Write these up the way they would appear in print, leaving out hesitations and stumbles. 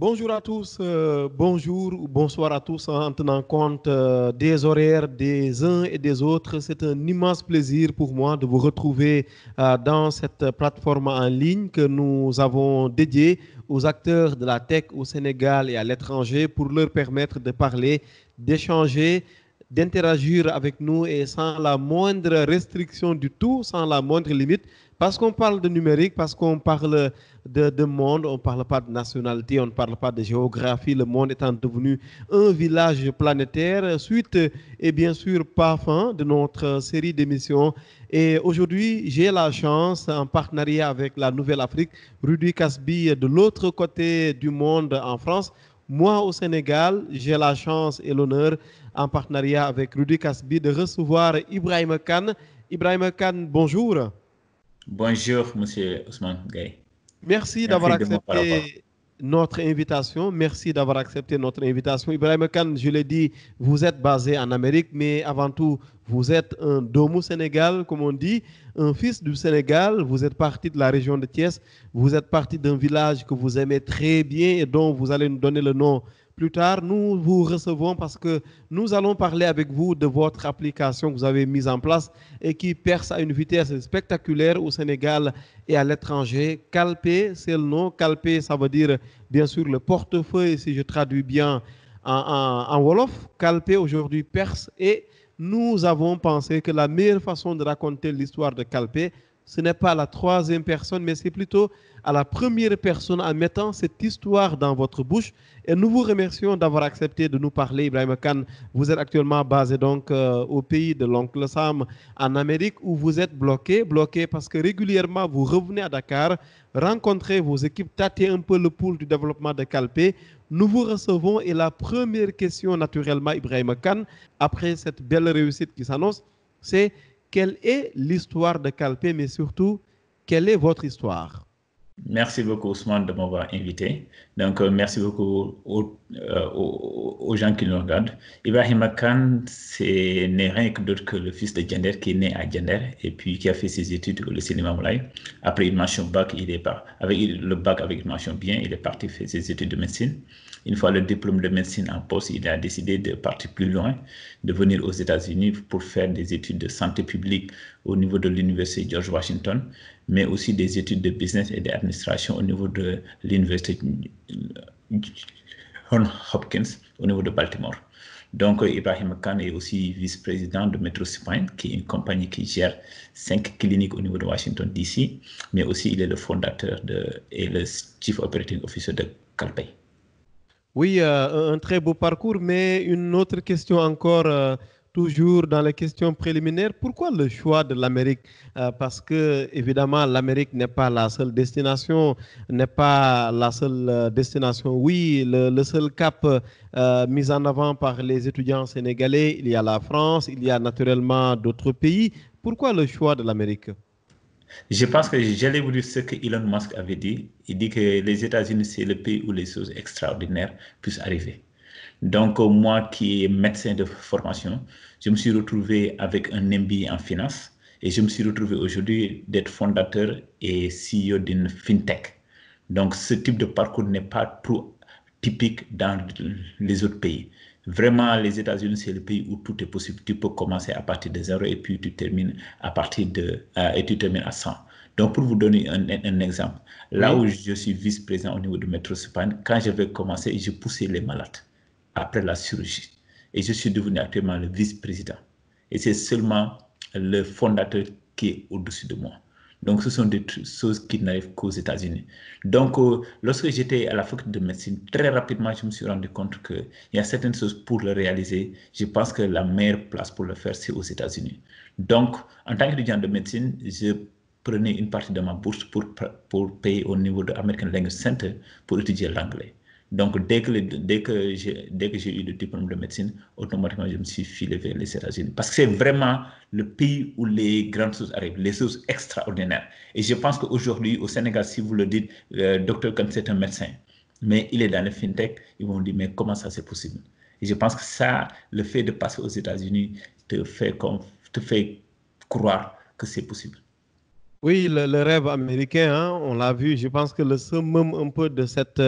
Bonjour à tous, bonjour ou bonsoir à tous en tenant compte des horaires des uns et des autres. C'est un immense plaisir pour moi de vous retrouver dans cette plateforme en ligne que nous avons dédiée aux acteurs de la tech au Sénégal et à l'étranger pour leur permettre de parler, d'échanger, d'interagir avec nous et sans la moindre restriction du tout, sans la moindre limite, parce qu'on parle de numérique, parce qu'on parle de monde, on ne parle pas de nationalité, on ne parle pas de géographie, le monde étant devenu un village planétaire, suite et bien sûr pas fin de notre série d'émissions. Et aujourd'hui, j'ai la chance, en partenariat avec la Nouvelle Afrique, Rudy Kasbi de l'autre côté du monde en France, moi au Sénégal, j'ai la chance et l'honneur, en partenariat avec Rudy Kasbi, de recevoir Ibrahim Khan. Ibrahim Khan, bonjour. Bonjour, Monsieur Ousmane Gaye. Merci d'avoir Merci de me recevoir. accepté notre invitation. Merci d'avoir accepté notre invitation. Ibrahim Khan, je l'ai dit, vous êtes basé en Amérique, mais avant tout, vous êtes un Domou Sénégal, comme on dit, un fils du Sénégal. Vous êtes parti de la région de Thiès. Vous êtes parti d'un village que vous aimez très bien et dont vous allez nous donner le nom plus tard. Nous vous recevons parce que nous allons parler avec vous de votre application que vous avez mise en place et qui perce à une vitesse spectaculaire au Sénégal et à l'étranger. Calpé, c'est le nom. Calpé, ça veut dire bien sûr le portefeuille, si je traduis bien en Wolof. Calpé aujourd'hui perce et nous avons pensé que la meilleure façon de raconter l'histoire de Calpé, ce n'est pas à la troisième personne, mais c'est plutôt à la première personne en mettant cette histoire dans votre bouche. Et nous vous remercions d'avoir accepté de nous parler, Ibrahim Khan. Vous êtes actuellement basé donc au pays de l'oncle Sam en Amérique où vous êtes bloqué parce que régulièrement vous revenez à Dakar, rencontrez vos équipes, tâtez un peu le pouls du développement de Calpé. Nous vous recevons et la première question naturellement, Ibrahim Khan, après cette belle réussite qui s'annonce, c'est quelle est l'histoire de Calpé, mais surtout, quelle est votre histoire? Merci beaucoup, Ousmane, de m'avoir invité. Donc, merci beaucoup aux gens qui nous regardent. Ibrahim Khan, c'est n'est rien que d'autre que le fils de Djender, qui est né à Djender et puis qui a fait ses études au lycée Limamoulaye. Après une mention bac, avec le bac avec une mention bien, il est parti faire ses études de médecine. Une fois le diplôme de médecine en poste, il a décidé de partir plus loin, de venir aux États-Unis pour faire des études de santé publique au niveau de l'université George Washington, mais aussi des études de business et d'administration au niveau de l'université Johns Hopkins au niveau de Baltimore. Donc, Ibrahim Khan est aussi vice-président de MetroSpine, qui est une compagnie qui gère 5 cliniques au niveau de Washington, D.C., mais aussi il est le fondateur et le Chief Operating Officer de Calpay. Oui, un très beau parcours, mais une autre question encore, toujours dans les questions préliminaires. Pourquoi le choix de l'Amérique? Parce que, évidemment, l'Amérique n'est pas la seule destination, n'est pas la seule destination. Oui, le seul cap mis en avant par les étudiants sénégalais, il y a la France, il y a naturellement d'autres pays. Pourquoi le choix de l'Amérique? Je pense que j'allais vous dire ce que Elon Musk avait dit. Il dit que les États-Unis, c'est le pays où les choses extraordinaires puissent arriver. Donc, moi qui est médecin de formation, je me suis retrouvé avec un MBA en finance et je me suis retrouvé aujourd'hui d'être fondateur et CEO d'une fintech. Donc, ce type de parcours n'est pas trop typique dans les autres pays. Vraiment, les États-Unis, c'est le pays où tout est possible. Tu peux commencer à partir de zéro et puis tu termines et tu termines à 100. Donc, pour vous donner un exemple, là Oui. où je suis vice-président au niveau de MetroSpan, quand je vais commencer, je poussais les malades après la chirurgie. Et je suis devenu actuellement le vice-président. Et c'est seulement le fondateur qui est au-dessus de moi. Donc, ce sont des choses qui n'arrivent qu'aux États-Unis. Donc, lorsque j'étais à la faculté de médecine, très rapidement, je me suis rendu compte qu'il y a certaines choses pour le réaliser. Je pense que la meilleure place pour le faire, c'est aux États-Unis. Donc, en tant qu'étudiant de médecine, je prenais une partie de ma bourse pour payer au niveau de American Language Center pour étudier l'anglais. Donc, dès que j'ai eu le diplôme de médecine, automatiquement, je me suis filé vers les États-Unis. Parce que c'est vraiment le pays où les grandes choses arrivent, les choses extraordinaires. Et je pense qu'aujourd'hui, au Sénégal, si vous le dites, docteur Khan, c'est un médecin, mais il est dans le fintech, ils vont dire, mais comment ça c'est possible? Et je pense que ça, le fait de passer aux États-Unis te fait croire que c'est possible. Oui, le rêve américain, hein, on l'a vu. Je pense que le summum un peu de cette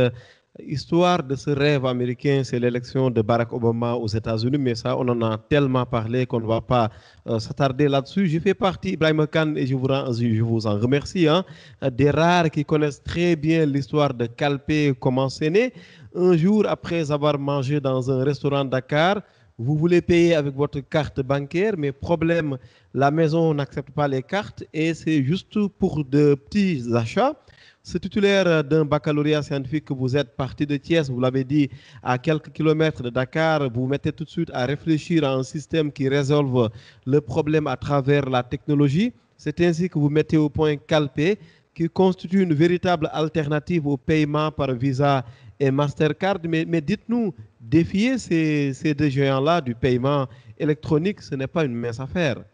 histoire de ce rêve américain, c'est l'élection de Barack Obama aux États-Unis, mais ça, on en a tellement parlé qu'on ne va pas s'attarder là-dessus. Je fais partie, Ibrahim Khan, et je vous en remercie, hein, des rares qui connaissent très bien l'histoire de Calpé, comment c'est né. Un jour, après avoir mangé dans un restaurant de Dakar, vous voulez payer avec votre carte bancaire, mais problème, la maison n'accepte pas les cartes et c'est juste pour de petits achats. Ce titulaire d'un baccalauréat scientifique que vous êtes parti de Thiès, vous l'avez dit, à quelques kilomètres de Dakar, vous mettez tout de suite à réfléchir à un système qui résolve le problème à travers la technologie. C'est ainsi que vous mettez au point Calpé, qui constitue une véritable alternative au paiement par Visa et Mastercard. Mais dites-nous, défier ces deux géants-là du paiement électronique, ce n'est pas une mince affaire.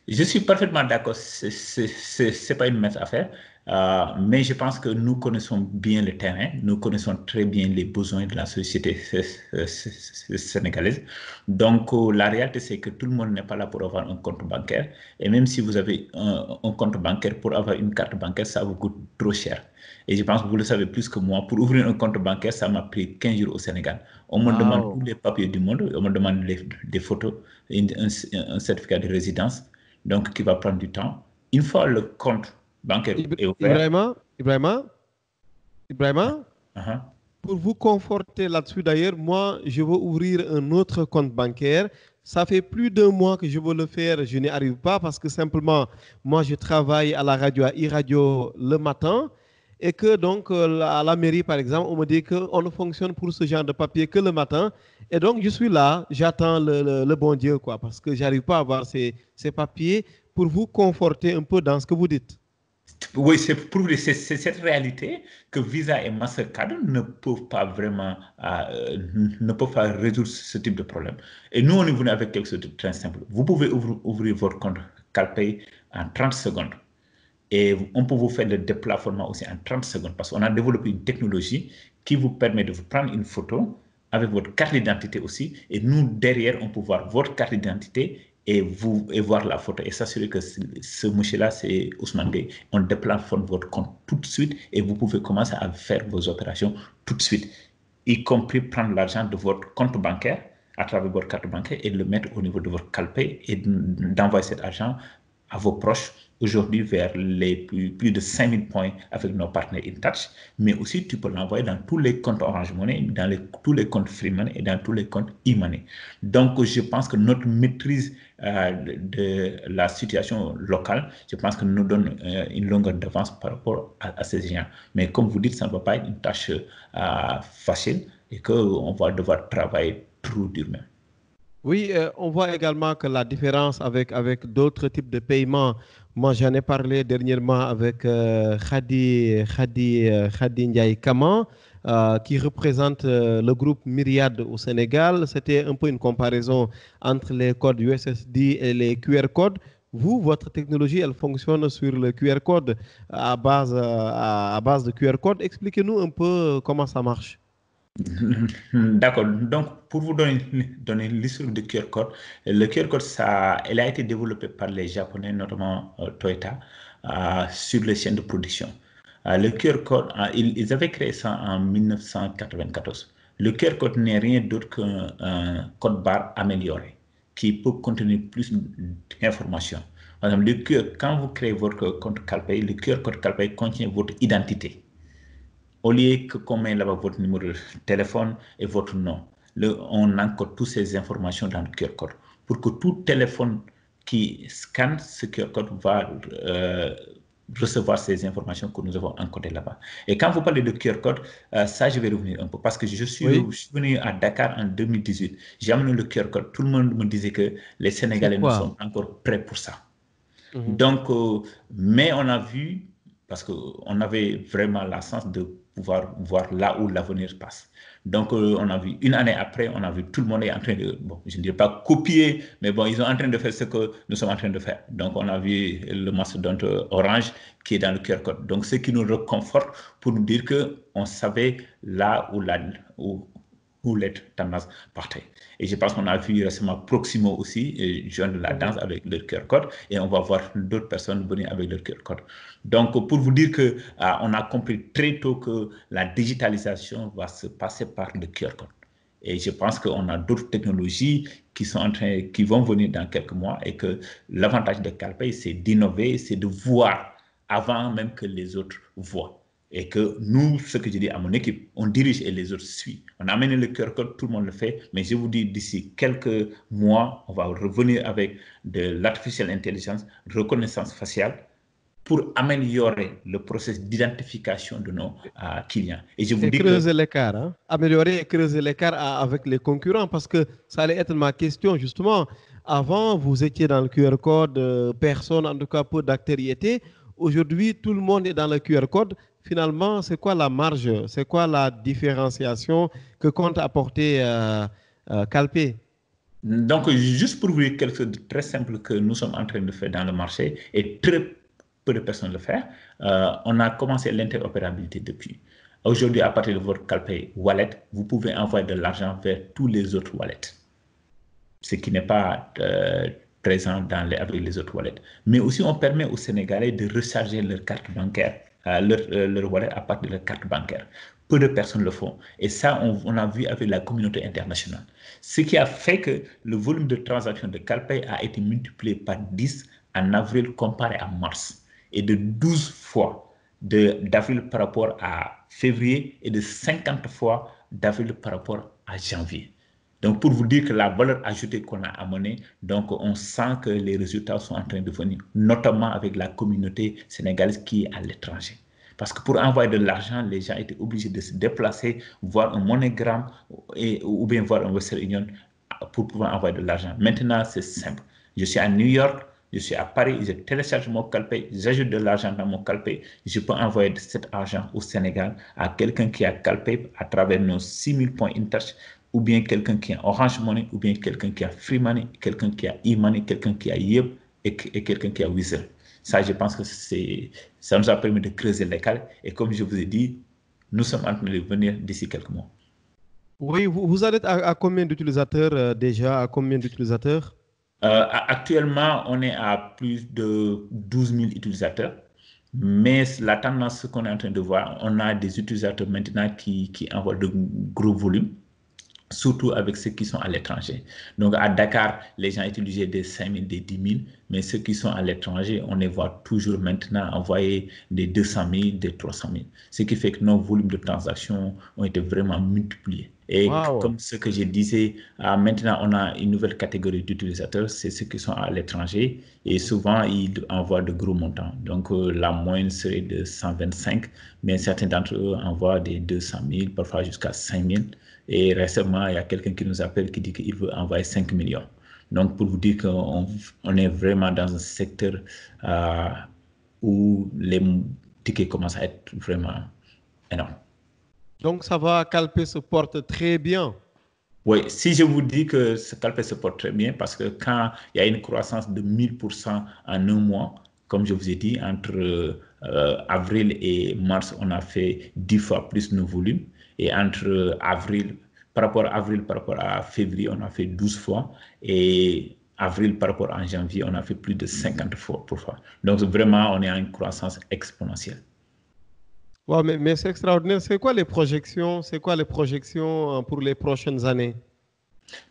Je suis parfaitement d'accord, c'est pas une mince affaire, mais je pense que nous connaissons bien le terrain, nous connaissons très bien les besoins de la société sénégalaise. Donc, la réalité, c'est que tout le monde n'est pas là pour avoir un compte bancaire. Et même si vous avez un compte bancaire, pour avoir une carte bancaire, ça vous coûte trop cher. Et je pense que vous le savez plus que moi. Pour ouvrir un compte bancaire, ça m'a pris 15 jours au Sénégal. On me demande tous les papiers du monde, on me demande des photos, un certificat de résidence, donc qui va prendre du temps. Une fois le compte bancaire est ouvert. Ibrahima, pour vous conforter là-dessus d'ailleurs, moi, je veux ouvrir un autre compte bancaire. Ça fait plus d'un mois que je veux le faire, je n'y arrive pas parce que simplement, moi, je travaille à la radio, à e-radio le matin. Et que donc, à la mairie, par exemple, on me dit qu'on ne fonctionne pour ce genre de papier que le matin. Et donc, je suis là, j'attends le bon Dieu, quoi, parce que je n'arrive pas à avoir ces papiers pour vous conforter un peu dans ce que vous dites. Oui, c'est cette réalité que Visa et Mastercard ne peuvent pas vraiment ne peuvent pas résoudre ce type de problème. Et nous, on est venu avec quelque chose de très simple. Vous pouvez ouvrir votre compte Calpay en 30 secondes. Et on peut vous faire le déplafonnement aussi en 30 secondes parce qu'on a développé une technologie qui vous permet de vous prendre une photo avec votre carte d'identité aussi. Et nous, derrière, on peut voir votre carte d'identité et voir la photo et s'assurer que ce monsieur-là, c'est Ousmane Gueye. On déplafonne votre compte tout de suite et vous pouvez commencer à faire vos opérations tout de suite, y compris prendre l'argent de votre compte bancaire à travers votre carte bancaire et le mettre au niveau de votre Calpay et d'envoyer cet argent à vos proches, aujourd'hui vers les plus de 5000 points avec nos partenaires InTouch, mais aussi tu peux l'envoyer dans tous les comptes Orange Money, dans tous les comptes Free Money et dans tous les comptes e-money. Donc, je pense que notre maîtrise de la situation locale, je pense que nous donne une longueur d'avance par rapport à ces géants. Mais comme vous dites, ça ne va pas être une tâche facile et qu'on va devoir travailler trop durement. Oui, on voit également que la différence avec d'autres types de paiements, moi j'en ai parlé dernièrement avec Khady Ndiaye Kaman, qui représente le groupe Myriad au Sénégal. C'était un peu une comparaison entre les codes USSD et les QR codes. Vous, votre technologie, elle fonctionne sur le QR code à base de QR code. Expliquez-nous un peu comment ça marche. D'accord. Donc, pour vous donner l'histoire du QR code, le QR code, elle a été développé par les Japonais, notamment Toyota, sur les chaînes de production. Le QR code, ils avaient créé ça en 1994. Le QR code n'est rien d'autre qu'un code barre amélioré qui peut contenir plus d'informations. Par exemple, quand vous créez votre compte Calpay, le QR code Calpay contient votre identité. Au lieu qu'on met là-bas votre numéro de téléphone et votre nom, on encode toutes ces informations dans le QR code pour que tout téléphone qui scanne ce QR code va recevoir ces informations que nous avons encodées là-bas. Et quand vous parlez de QR code, ça, je vais revenir un peu parce que je suis venu à Dakar en 2018. J'ai amené le QR code. Tout le monde me disait que les Sénégalais ne sont pas encore prêts pour ça. Donc, mais on a vu, parce qu'on avait vraiment la chance de pouvoir voir là où l'avenir passe. Donc, on a vu, une année après, on a vu tout le monde est en train de, bon, je ne dirais pas copier, mais bon, ils sont en train de faire ce que nous sommes en train de faire. Donc, on a vu le mastodonte Orange qui est dans le QR code. Donc, ce qui nous reconforte pour nous dire qu'on savait là où où les tendances partaient. Et je pense qu'on a vu récemment Proximo aussi joindre la danse avec leur QR code, et on va voir d'autres personnes venir avec leur QR code. Donc, pour vous dire que on a compris très tôt que la digitalisation va se passer par le QR code. Et je pense qu'on a d'autres technologies qui vont venir dans quelques mois, et que l'avantage de Calpay, c'est d'innover, c'est de voir avant même que les autres voient. Et que nous, ce que je dis à mon équipe, on dirige et les autres suivent. On a amené le QR code, tout le monde le fait, mais je vous dis, d'ici quelques mois, on va revenir avec de l'artificial intelligence, reconnaissance faciale, pour améliorer le processus d'identification de nos clients. Et je vous dis creuser l'écart, hein? Améliorer et creuser l'écart avec les concurrents, parce que ça allait être ma question justement. Avant, vous étiez dans le QR code, personne, en tout cas peu d'acteurs y étaient. Aujourd'hui, tout le monde est dans le QR code. Finalement, c'est quoi la marge? C'est quoi la différenciation que compte apporter Calpay? Donc, juste pour vous dire quelque chose de très simple que nous sommes en train de faire dans le marché, et très peu de personnes le font, on a commencé l'interopérabilité depuis. Aujourd'hui, à partir de votre Calpay Wallet, vous pouvez envoyer de l'argent vers tous les autres wallets, ce qui n'est pas présent avec les autres wallets. Mais aussi, on permet aux Sénégalais de recharger leur carte bancaire, leur wallet à partir de leur carte bancaire. Peu de personnes le font. Et ça, on a vu avec la communauté internationale. Ce qui a fait que le volume de transactions de Calpay a été multiplié par 10 en avril comparé à mars, et de 12 fois d'avril par rapport à février, et de 50 fois d'avril par rapport à janvier. Donc, pour vous dire que la valeur ajoutée qu'on a amenée, donc on sent que les résultats sont en train de venir, notamment avec la communauté sénégalaise qui est à l'étranger. Parce que pour envoyer de l'argent, les gens étaient obligés de se déplacer, voir un MoneyGram ou bien voir un Western Union pour pouvoir envoyer de l'argent. Maintenant, c'est simple. Je suis à New York, je suis à Paris, je télécharge mon Calpay, j'ajoute de l'argent dans mon Calpay, je peux envoyer cet argent au Sénégal à quelqu'un qui a Calpay à travers nos 6000 points InTouch, ou bien quelqu'un qui a Orange Money, ou bien quelqu'un qui a Free Money, quelqu'un qui a e-money, quelqu'un qui a Yep et quelqu'un qui a Wizall. Ça, je pense que ça nous a permis de creuser l'écart. Et comme je vous ai dit, nous sommes en train de venir d'ici quelques mois. Oui, vous êtes à combien d'utilisateurs déjà? À combien d'utilisateurs? Actuellement, on est à plus de 12 000 utilisateurs. Mais la tendance qu'on est en train de voir, on a des utilisateurs maintenant qui envoient de gros volumes, surtout avec ceux qui sont à l'étranger. Donc, à Dakar, les gens utilisaient des 5 000, des 10 000, mais ceux qui sont à l'étranger, on les voit toujours maintenant envoyer des 200 000, des 300 000. Ce qui fait que nos volumes de transactions ont été vraiment multipliés. Et comme ce que je disais, maintenant, on a une nouvelle catégorie d'utilisateurs, c'est ceux qui sont à l'étranger, et souvent, ils envoient de gros montants. Donc, la moyenne serait de 125, mais certains d'entre eux envoient des 200 000, parfois jusqu'à 5 000. Et récemment, il y a quelqu'un qui nous appelle qui dit qu'il veut envoyer 5 millions. Donc, pour vous dire qu'on est vraiment dans un secteur où les tickets commencent à être vraiment énormes. Donc, ça va, Calpay se porte très bien. Oui, si je vous dis que ce Calpay se porte très bien, parce que quand il y a une croissance de 1000% en un mois, comme je vous ai dit, entre avril et mars, on a fait 10 fois plus nos volumes. Et entre par rapport à février, on a fait 12 fois. Et avril par rapport à janvier, on a fait plus de 50 fois pour fois. Donc vraiment, on est à une croissance exponentielle. Wow, mais c'est extraordinaire. C'est quoi les projections? C'est quoi les projections pour les prochaines années?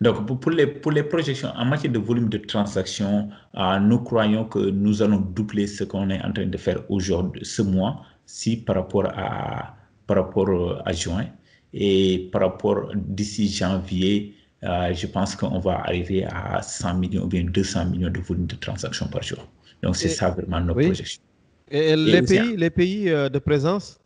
Donc, pour les projections en matière de volume de transactions, nous croyons que nous allons doubler ce qu'on est en train de faire aujourd'hui, ce mois, par rapport à juin. Et par rapport d'ici janvier, je pense qu'on va arriver à 100 millions ou bien 200 millions de volume de transactions par jour. Donc, c'est ça vraiment nos projections. Et les pays de présence?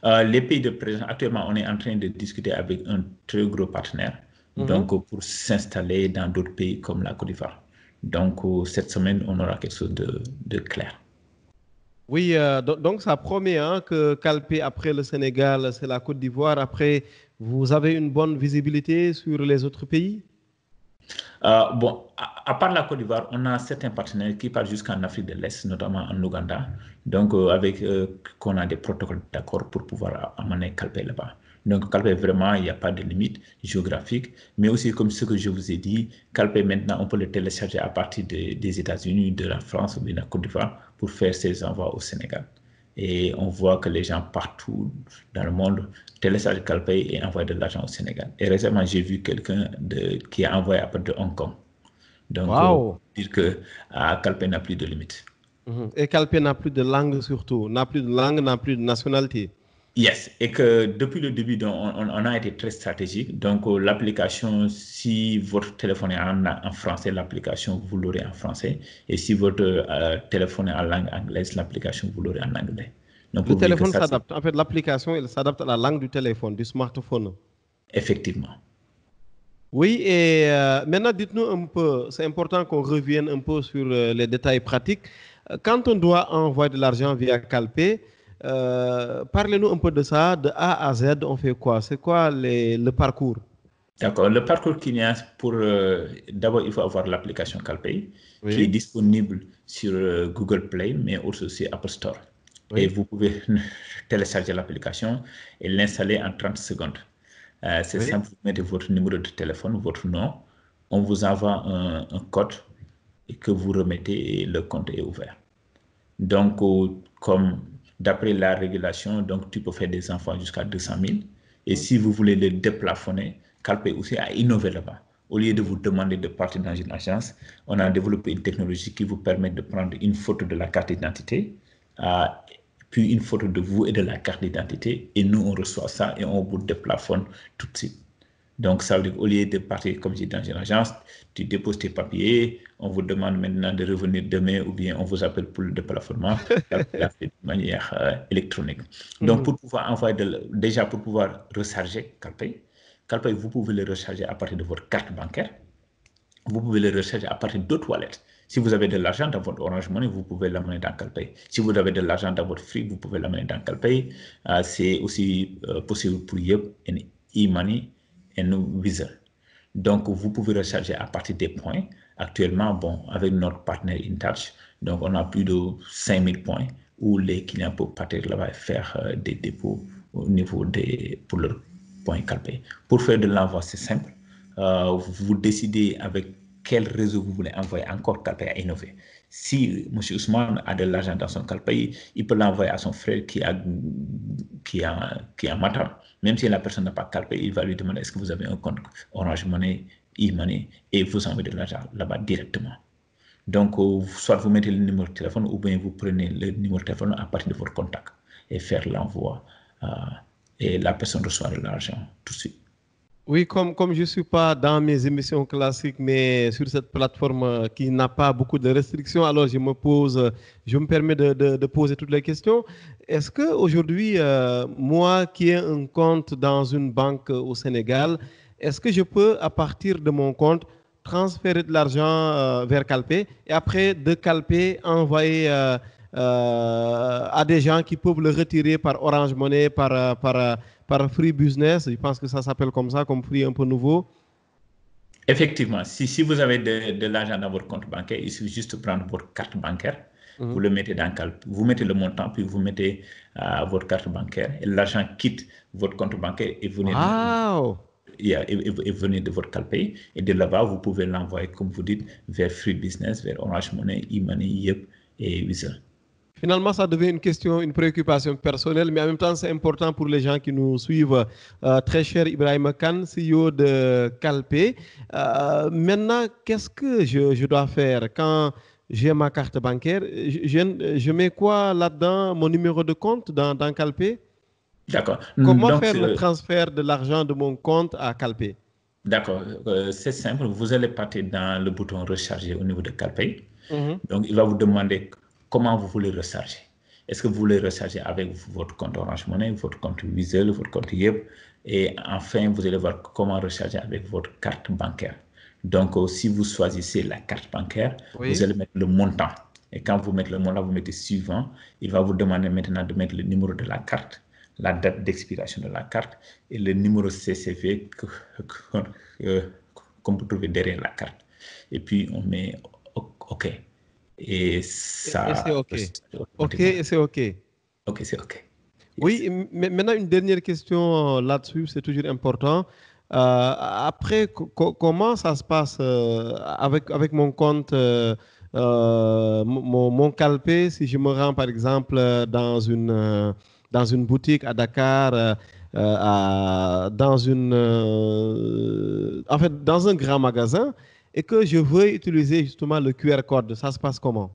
Les pays de présence, actuellement, on est en train de discuter avec un très gros partenaire. Donc, pour s'installer dans d'autres pays comme la Côte d'Ivoire. Donc, cette semaine, on aura quelque chose de clair. Oui, donc ça promet que Calpay, après le Sénégal, c'est la Côte d'Ivoire. Après, vous avez une bonne visibilité sur les autres pays? Bon, à part la Côte d'Ivoire, on a certains partenaires qui partent jusqu'en Afrique de l'Est, notamment en Ouganda. Donc, avec qu'on a des protocoles d'accord pour pouvoir amener Calpay là-bas. Donc, Calpay, vraiment, il n'y a pas de limite géographique. Mais aussi, comme ce que je vous ai dit, Calpay, maintenant, on peut le télécharger à partir des États-Unis, de la France ou de la Côte d'Ivoire pour faire ses envois au Sénégal. Et on voit que les gens partout dans le monde téléchargent Calpay et envoient de l'argent au Sénégal. Et récemment, j'ai vu quelqu'un qui a envoyé à partir de Hong Kong. Donc, Waouh! dire que Calpay n'a plus de limite. Et Calpay n'a plus de langue surtout, n'a plus de langue, n'a plus de nationalité. Yes, et que depuis le début, donc, on a été très stratégique. Donc, l'application, si votre téléphone est en français, l'application, vous l'aurez en français. Et si votre téléphone est en langue anglaise, l'application, vous l'aurez en anglais. Donc, Le pour vous dire que téléphone ça, c'est s'adapte. En fait, l'application, elle s'adapte à la langue du téléphone, du smartphone. effectivement. Oui, et maintenant, dites-nous un peu, c'est important qu'on revienne un peu sur les détails pratiques. Quand on doit envoyer de l'argent via Calpay, parlez-nous un peu de ça, de A à Z, on fait quoi? C'est quoi le parcours? D'accord. Le parcours client, d'abord, il faut avoir l'application Calpay qui est Oui, disponible sur Google Play, mais aussi Apple Store. Et oui, vous pouvez télécharger l'application et l'installer en 30 secondes. C'est oui. simple, vous mettez votre numéro de téléphone, votre nom, on vous envoie un code et que vous remettez et le compte est ouvert. Donc, comme d'après la régulation, donc tu peux faire des enfants jusqu'à 200 000. Et si vous voulez le déplafonner, Calpay aussi a innové là-bas. Au lieu de vous demander de partir dans une agence, on a développé une technologie qui vous permet de prendre une photo de la carte d'identité, puis une photo de vous et de la carte d'identité. Et nous, on reçoit ça et on vous déplafonne tout de suite. Donc, ça veut dire qu'au lieu de partir, comme je dis, dans une agence, tu déposes tes papiers, on vous demande maintenant de revenir demain ou bien on vous appelle pour le déplafonnement, la fait de manière électronique. Donc, pour pouvoir envoyer, déjà pour pouvoir recharger Calpay, Calpay, vous pouvez le recharger à partir de votre carte bancaire, vous pouvez le recharger à partir d'autres wallets. Si vous avez de l'argent dans votre Orange Money, vous pouvez l'amener dans Calpay. Si vous avez de l'argent dans votre Free, vous pouvez l'amener dans Calpay. C'est aussi possible pour Yep et e-money et Visa. Donc, vous pouvez recharger à partir des points. Actuellement, bon, avec notre partenaire InTouch, donc on a plus de 5000 points où les clients peuvent partir là-bas et faire des dépôts au niveau pour leurs points Calpay. Pour faire de l'envoi, c'est simple. Vous décidez avec quel réseau vous voulez envoyer encore Calpay à innover. Si M. Ousmane a de l'argent dans son Calpay, il peut l'envoyer à son frère qui est en Matam. Même si la personne n'a pas Calpay, il va lui demander est-ce que vous avez un compte Orange Money, e-money, et vous envoyez de l'argent là-bas directement. Donc, soit vous mettez le numéro de téléphone ou bien vous prenez le numéro de téléphone à partir de votre contact et faire l'envoi. Et la personne reçoit de l'argent tout de suite. Oui, comme je ne suis pas dans mes émissions classiques, mais sur cette plateforme qui n'a pas beaucoup de restrictions, alors je me permets de poser toutes les questions. Est-ce qu'aujourd'hui, moi qui ai un compte dans une banque au Sénégal, est-ce que je peux, à partir de mon compte, transférer de l'argent vers Calpay et après de Calpay envoyer à des gens qui peuvent le retirer par Orange Money, par Free Business, je pense que ça s'appelle comme ça, comme Free un peu nouveau. Effectivement, si vous avez de l'argent dans votre compte bancaire, il suffit juste de prendre votre carte bancaire, vous le mettez dans Calpay, vous mettez le montant, puis vous mettez votre carte bancaire et l'argent quitte votre compte bancaire et venez de votre Calpay. Et de là-bas, vous pouvez l'envoyer, comme vous dites, vers Free Business, vers Orange Money, e-money, Yep et Visa. Finalement, ça devient une question, une préoccupation personnelle, mais en même temps, c'est important pour les gens qui nous suivent. Très cher Ibrahim Kane, CEO de Calpay. Maintenant, qu'est-ce que je dois faire quand j'ai ma carte bancaire? Je mets quoi là-dedans? Mon numéro de compte dans Calpay? D'accord. Comment Donc, faire le transfert de l'argent de mon compte à Calpay? d'accord. C'est simple. Vous allez partir dans le bouton recharger au niveau de Calpay. Donc, il va vous demander comment vous voulez recharger. Est-ce que vous voulez recharger avec votre compte Orange Money, votre compte Visa, votre compte Yep? Et enfin, vous allez voir comment recharger avec votre carte bancaire. Donc, si vous choisissez la carte bancaire, vous allez mettre le montant. Et quand vous mettez le montant, vous mettez suivant. Il va vous demander maintenant de mettre le numéro de la carte, la date d'expiration de la carte et le numéro CCV qu'on peut trouver derrière la carte. Et puis, on met OK. Et Et c'est ça, OK. OK, et c'est OK. OK, c'est OK. Oui, mais maintenant une dernière question là-dessus, c'est toujours important. Après, comment ça se passe avec mon compte, mon Calpé, si je me rends par exemple dans une boutique à Dakar, en fait, dans un grand magasin, et que je veux utiliser justement le QR code, ça se passe comment?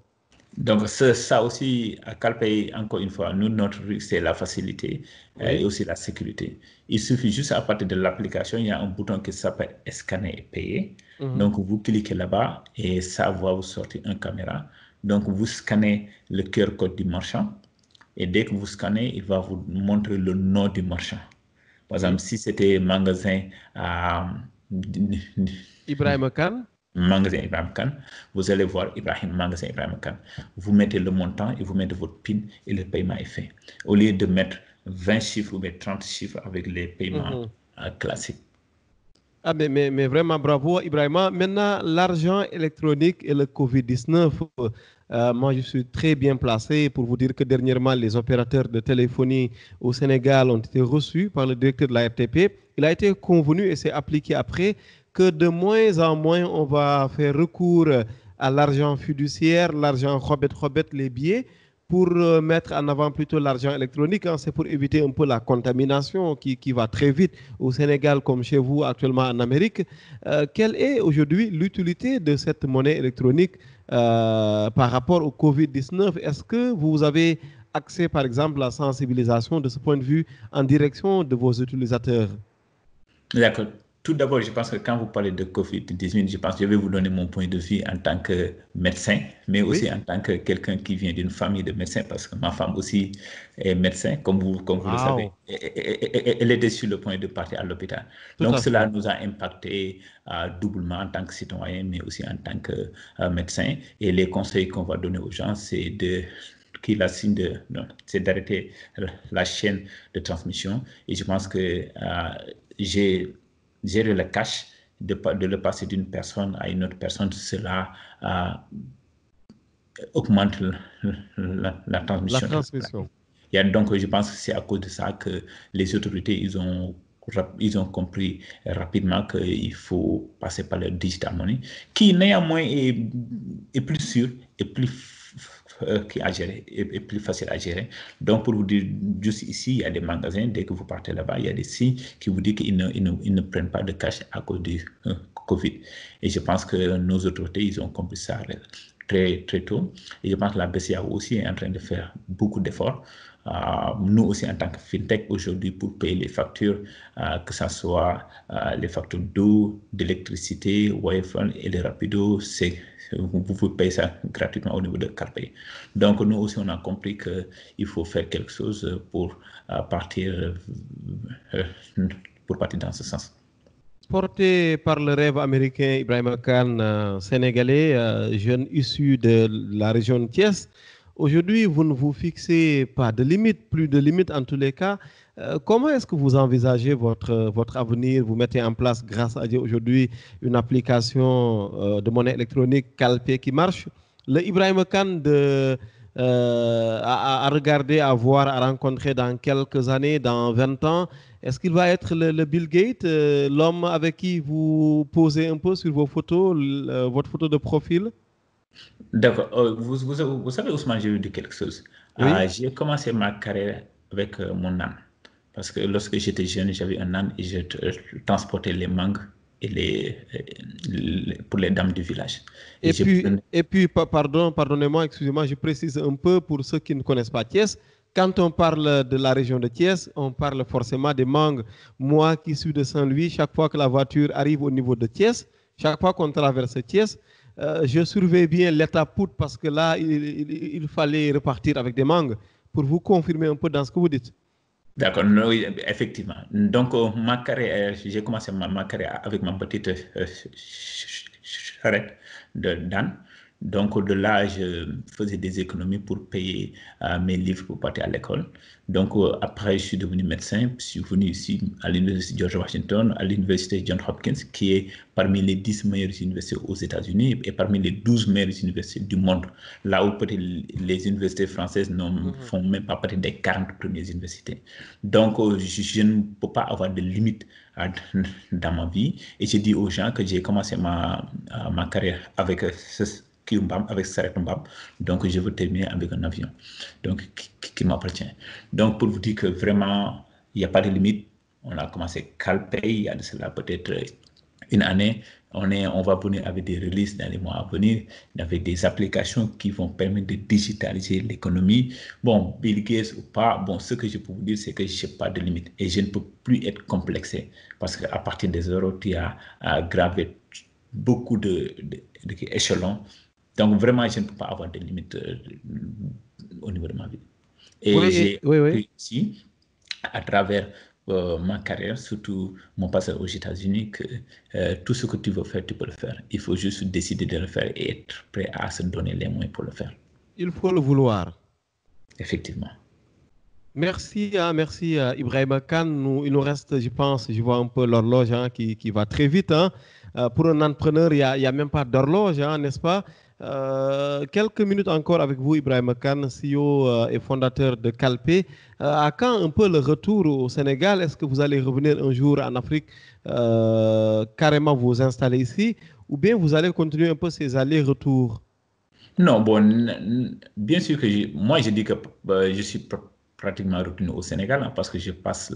Donc, ça aussi, à Calpay, encore une fois, nous, notre truc, c'est la facilité et Oui. aussi la sécurité. Il suffit juste à partir de l'application, il y a un bouton qui s'appelle scanner et payer. Mhm. Donc, vous cliquez là-bas et ça va vous sortir une caméra. Donc, vous scannez le QR code du marchand et dès que vous scannez, il va vous montrer le nom du marchand. Par exemple, Oui. si c'était magasin à Ibrahim Khan. magasin Ibrahim Khan, vous allez voir Ibrahim, magasin Ibrahim Khan. Vous mettez le montant et vous mettez votre PIN et le paiement est fait. Au lieu de mettre 20 chiffres ou bien 30 chiffres avec les paiements Mhm. classiques. Ah, mais vraiment bravo, Ibrahima. Maintenant, l'argent électronique et le Covid-19, moi, je suis très bien placé pour vous dire que dernièrement, les opérateurs de téléphonie au Sénégal ont été reçus par le directeur de la RTP. Il a été convenu et c'est appliqué après que de moins en moins, on va faire recours à l'argent fiduciaire, l'argent Robet, les billets, pour mettre en avant plutôt l'argent électronique. Hein. C'est pour éviter un peu la contamination qui va très vite au Sénégal comme chez vous actuellement en Amérique. Quelle est aujourd'hui l'utilité de cette monnaie électronique par rapport au Covid-19? Est-ce que vous avez accès, par exemple, à la sensibilisation de ce point de vue en direction de vos utilisateurs? D'accord. Tout d'abord, je pense que quand vous parlez de COVID-19, je pense que je vais vous donner mon point de vue en tant que médecin, mais Oui. aussi en tant que quelqu'un qui vient d'une famille de médecins, parce que ma femme aussi est médecin, comme vous le savez. Wow, Elle était sur le point de partir à l'hôpital. tout Donc, à cela fait. nous a impacté doublement en tant que citoyen, mais aussi en tant que médecin. Et les conseils qu'on va donner aux gens, c'est de qui la signe de, non, c'est d'arrêter la chaîne de transmission. Et je pense que j'ai gérer le cash, de le passer d'une personne à une autre personne, cela euh, augmente la La transmission de la transmission. maladie. Et donc, je pense que c'est à cause de ça que les autorités, ils ont compris rapidement qu'il faut passer par le digital money, qui néanmoins est plus sûr et qui à gérer, est plus facile à gérer. Donc, pour vous dire, juste ici, il y a des magasins, dès que vous partez là-bas, il y a des signes qui vous disent qu'ils ne prennent pas de cash à cause du Covid. Et je pense que nos autorités, ils ont compris ça très tôt. Et je pense que la BCAO aussi est en train de faire beaucoup d'efforts. Nous aussi, en tant que FinTech, aujourd'hui, pour payer les factures, que ce soit les factures d'eau, d'électricité, Wi-Fi et les rapidos, vous pouvez payer ça gratuitement au niveau de Carpay. Donc, nous aussi, on a compris qu'il faut faire quelque chose partir, euh, pour partir dans ce sens. Porté par le rêve américain Ibrahim Khan, sénégalais, jeune issu de la région de Thiès, aujourd'hui, vous ne vous fixez pas de limite, plus de limite en tous les cas. Comment est-ce que vous envisagez votre avenir? Vous mettez en place, grâce à Dieu, aujourd'hui, une application de monnaie électronique Calpé qui marche. Le Ibrahim Khan à regarder, à voir, à rencontrer dans quelques années, dans 20 ans, est-ce qu'il va être le Bill Gates, l'homme avec qui vous posez un peu sur vos photos, votre photo de profil? D'accord. Vous savez, Ousmane, j'ai dit quelque chose. Oui. J'ai commencé ma carrière avec mon âne. Parce que lorsque j'étais jeune, j'avais un âne et je transportais les mangues et pour les dames du village. Et je prenais. Et puis pardonnez-moi, excusez-moi, je précise un peu pour ceux qui ne connaissent pas Thiès. Quand on parle de la région de Thiès, on parle forcément des mangues. Moi qui suis de Saint-Louis, chaque fois que la voiture arrive au niveau de Thiès, chaque fois qu'on traverse Thiès, je surveille bien l'état poudre parce que là, il fallait repartir avec des mangues pour vous confirmer un peu dans ce que vous dites. D'accord, oui, effectivement. Donc, ma carrière, j'ai commencé ma carrière avec ma petite charrette d'âne. Donc, de là, je faisais des économies pour payer mes livres pour partir à l'école. Donc, après, je suis devenu médecin. Je suis venu ici à l'Université George Washington, à l'Université Johns Hopkins, qui est parmi les 10 meilleures universités aux États-Unis et parmi les 12 meilleures universités du monde. Là où peut-être les universités françaises ne font même pas partie des 40 premières universités. Donc, je ne peux pas avoir de limites dans ma vie. Et j'ai dit aux gens que j'ai commencé ma carrière avec avec Saret Mbam. Donc, je veux terminer avec un avion donc, qui m'appartient. Donc, pour vous dire que vraiment, il n'y a pas de limite. On a commencé Calpay, il y a de cela peut-être une année. On va venir avec des releases dans les mois à venir, avec des applications qui vont permettre de digitaliser l'économie. Bon, Bill Gates ou pas, bon, ce que je peux vous dire, c'est que je n'ai pas de limite et je ne peux plus être complexé parce qu'à partir des euros, tu as gravé beaucoup d'échelons. Donc, vraiment, je ne peux pas avoir de limites au niveau de ma vie. Et j'ai appris ici, à travers ma carrière, surtout mon passage aux États-Unis, que tout ce que tu veux faire, tu peux le faire. Il faut juste décider de le faire et être prêt à se donner les moyens pour le faire. Il faut le vouloir. Effectivement. Merci, merci Ibrahima Kane. Il nous reste, je pense, je vois un peu l'horloge qui va très vite. Pour un entrepreneur, il n'y a même pas d'horloge, n'est-ce pas? Quelques minutes encore avec vous, Ibrahima Kane, CEO et fondateur de Calpay. À quand un peu le retour au Sénégal? Est-ce que vous allez revenir un jour en Afrique, carrément vous installer ici, ou bien vous allez continuer un peu ces allers-retours? Non, bon, bien sûr que moi, je dis que je suis pratiquement retourné au Sénégal parce que je passe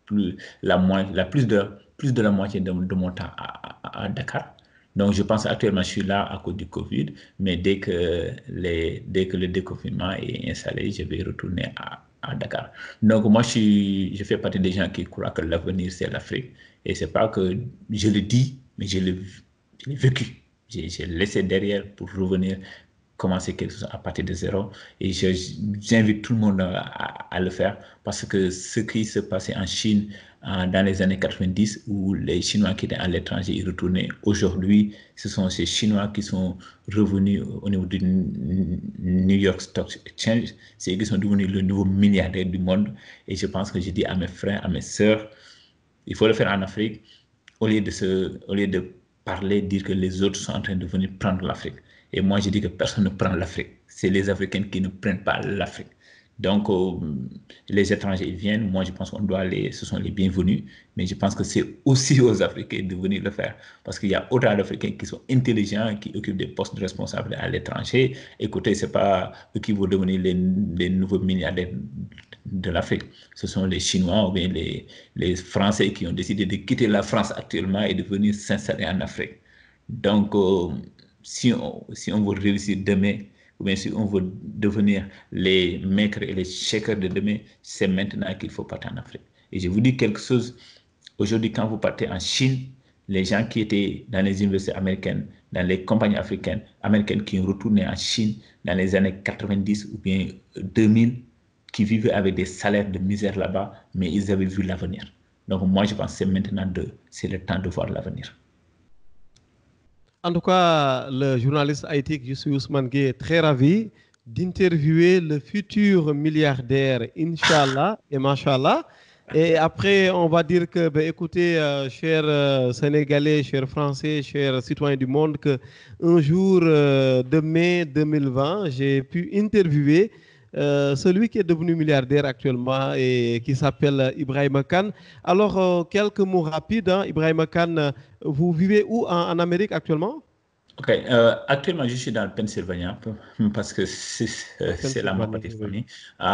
plus de la moitié de mon temps à Dakar. Donc, je pense actuellement, je suis là à cause du Covid, mais dès que le déconfinement est installé, je vais retourner à Dakar. Donc, moi, je fais partie des gens qui croient que l'avenir, c'est l'Afrique. Et c'est pas que je le dis, mais je l'ai vécu. J'ai laissé derrière pour revenir commencer quelque chose à partir de zéro. Et j'invite tout le monde à le faire parce que ce qui se passait en Chine dans les années 90 où les Chinois qui étaient à l'étranger y retournaient, aujourd'hui, ce sont ces Chinois qui sont revenus au niveau du New York Stock Exchange. C'est eux qui sont devenus le nouveau milliardaire du monde. Et je pense que je dis à mes frères, à mes sœurs, il faut le faire en Afrique au lieu de parler, dire que les autres sont en train de venir prendre l'Afrique. Et moi, je dis que personne ne prend l'Afrique. C'est les Africains qui ne prennent pas l'Afrique. Donc, les étrangers ils viennent. Moi, je pense qu'on doit ce sont les bienvenus. Mais je pense que c'est aussi aux Africains de venir le faire. Parce qu'il y a autant d'Africains qui sont intelligents, qui occupent des postes de responsables à l'étranger. Écoutez, ce n'est pas eux qui vont devenir les nouveaux milliardaires de l'Afrique. Ce sont les Chinois ou bien les Français qui ont décidé de quitter la France actuellement et de venir s'installer en Afrique. Donc, si on veut réussir demain, ou bien si on veut devenir les maîtres et les shakers de demain, c'est maintenant qu'il faut partir en Afrique. Et je vous dis quelque chose, aujourd'hui, quand vous partez en Chine, les gens qui étaient dans les universités américaines, dans les compagnies américaines qui ont retourné en Chine dans les années 90 ou bien 2000, qui vivaient avec des salaires de misère là-bas, mais ils avaient vu l'avenir. Donc moi, je pense que c'est le temps de voir l'avenir. En tout cas, le journaliste haïtique, je suis Ousmane Gueye, très ravi d'interviewer le futur milliardaire, Inch'Allah et Machallah. Et après, on va dire que, écoutez, chers Sénégalais, chers Français, chers citoyens du monde, qu'un jour de mai 2020, j'ai pu interviewer celui qui est devenu milliardaire actuellement et qui s'appelle Ibrahima Kane. Alors, quelques mots rapides. Ibrahima Kane, vous vivez où en Amérique actuellement? Ok, actuellement je suis dans le Pennsylvania parce que c'est là ma petite famille,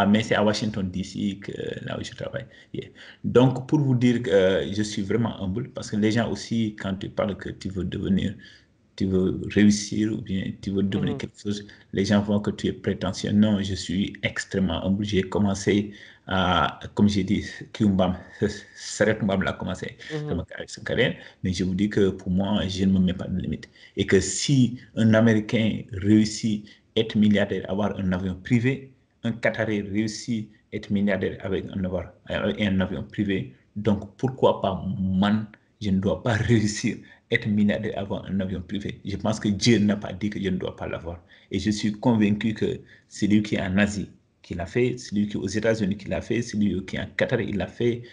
mais c'est à Washington DC là où je travaille. Yeah. Donc pour vous dire que je suis vraiment humble parce que les gens aussi quand tu parles que tu veux réussir ou bien tu veux devenir quelque chose, les gens voient que tu es prétentieux. Non, je suis extrêmement humble. J'ai commencé comme j'ai dit, Saret Mbam l'a commencé sa carrière, mais je vous dis que pour moi, je ne me mets pas de limite. Et que si un Américain réussit à être milliardaire, avoir un avion privé, un Qatarais réussit à être milliardaire avec un avion privé, donc pourquoi pas moi, je ne dois pas réussir être milliardaire, avoir un avion privé. Je pense que Dieu n'a pas dit que je ne dois pas l'avoir. Et je suis convaincu que celui qui est en Asie, qui l'a fait, celui qui est aux États-Unis qui l'a fait, celui qui est en Qatar, il l'a fait.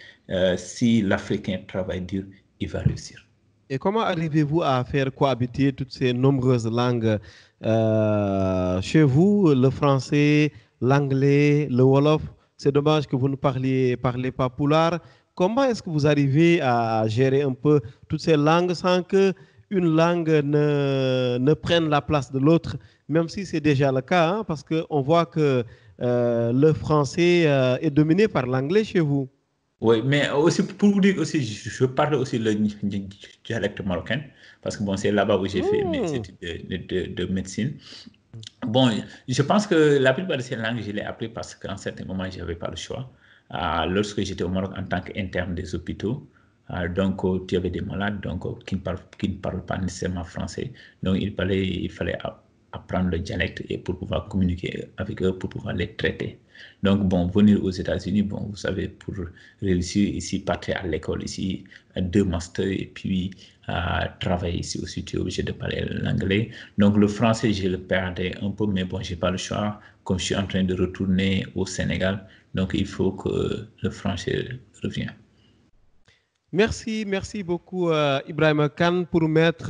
Si l'Africain travaille dur, il va réussir. Et comment arrivez-vous à faire cohabiter toutes ces nombreuses langues chez vous, le français, l'anglais, le wolof? C'est dommage que vous ne parlez pas poulard. Comment est-ce que vous arrivez à gérer un peu toutes ces langues sans que une langue ne prenne la place de l'autre, même si c'est déjà le cas, hein, parce qu'on voit que le français est dominé par l'anglais chez vous. Oui, mais aussi pour vous dire aussi, je parle aussi le dialecte marocain, parce que bon, c'est là-bas où j'ai fait mes études de médecine. Bon, je pense que la plupart de ces langues, je les ai appris parce qu'à un certain moment, je n'avais pas le choix. Lorsque j'étais au Maroc en tant qu'interne des hôpitaux, donc tu avais des malades qui ne parlent pas nécessairement français. Donc il fallait apprendre le dialecte et pour pouvoir communiquer avec eux, pour pouvoir les traiter. Donc bon, venir aux États-Unis, bon, vous savez, pour réussir ici, partir à l'école ici, 2 masters et puis travailler ici aussi, tu es obligé de parler l'anglais. Donc le français, je le perdais un peu, mais bon, j'ai pas le choix. Comme je suis en train de retourner au Sénégal, donc il faut que le français revienne. Merci beaucoup Ibrahim Khan pour mettre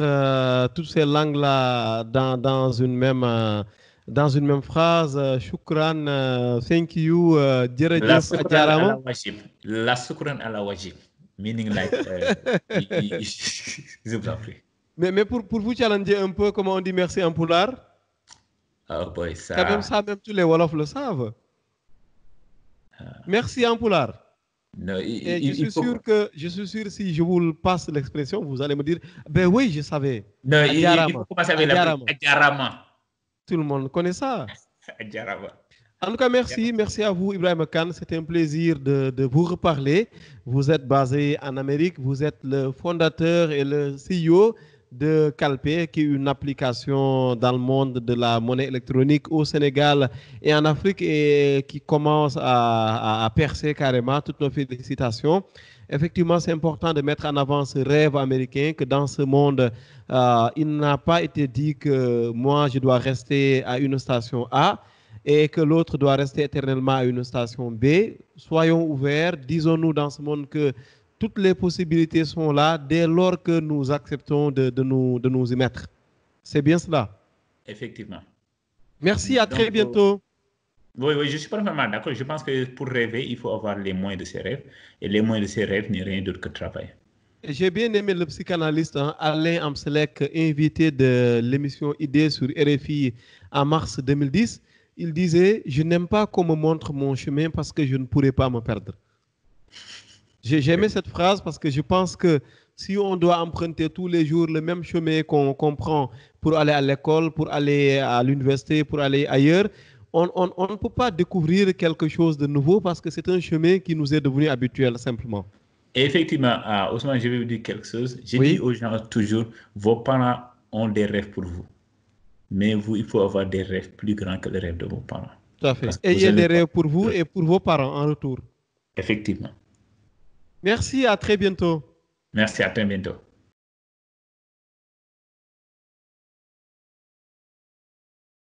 toutes ces langues-là dans une même phrase. Shukran, thank you, La Djerejef sukran ala Adjarama. wajib. La sukran ala wajib. Meaning like, je vous en prie. Mais pour vous challenger un peu, comment on dit merci en poulard? Oh boy, Quand même ça. ça, même tous les Wolofs le savent. Merci en poulard. Non, Et je il suis faut. sûr que, si je vous passe l'expression, vous allez me dire, ben oui, je savais. Non, il faut Adjarama, commencer avec la Adjarama. Adjarama. Tout le monde connaît ça. Adjarama. En tout cas, merci à vous, Ibrahim Khan. C'était un plaisir de vous reparler. Vous êtes basé en Amérique, vous êtes le fondateur et le CEO de Calpé, qui est une application dans le monde de la monnaie électronique au Sénégal et en Afrique et qui commence à percer carrément. Toutes nos félicitations. Effectivement, c'est important de mettre en avant ce rêve américain que dans ce monde, il n'a pas été dit que moi, je dois rester à une station A et que l'autre doit rester éternellement à une station B. Soyons ouverts, disons-nous dans ce monde que toutes les possibilités sont là dès lors que nous acceptons de nous y mettre. C'est bien cela. Effectivement. Merci, à très bientôt. Oui, je suis parfaitement d'accord. Je pense que pour rêver, il faut avoir les moyens de ses rêves. Et les moyens de ses rêves n'est rien d'autre que travail. J'ai bien aimé le psychanalyste Alain Amselek, invité de l'émission Idées sur RFI en mars 2010. Il disait, je n'aime pas qu'on me montre mon chemin parce que je ne pourrai pas me perdre. J'ai aimé cette phrase parce que je pense que si on doit emprunter tous les jours le même chemin qu'on prend pour aller à l'école, pour aller à l'université, pour aller ailleurs, on ne peut pas découvrir quelque chose de nouveau parce que c'est un chemin qui nous est devenu habituel simplement. Et effectivement, Ousmane, je vais vous dire quelque chose. Je dis aux gens toujours, vos parents ont des rêves pour vous. Mais vous, il faut avoir des rêves plus grands que les rêves de vos parents. Tout à fait. Ayez des rêves pour vous et pour vos parents en retour. Effectivement. Merci, à très bientôt. Merci, à très bientôt.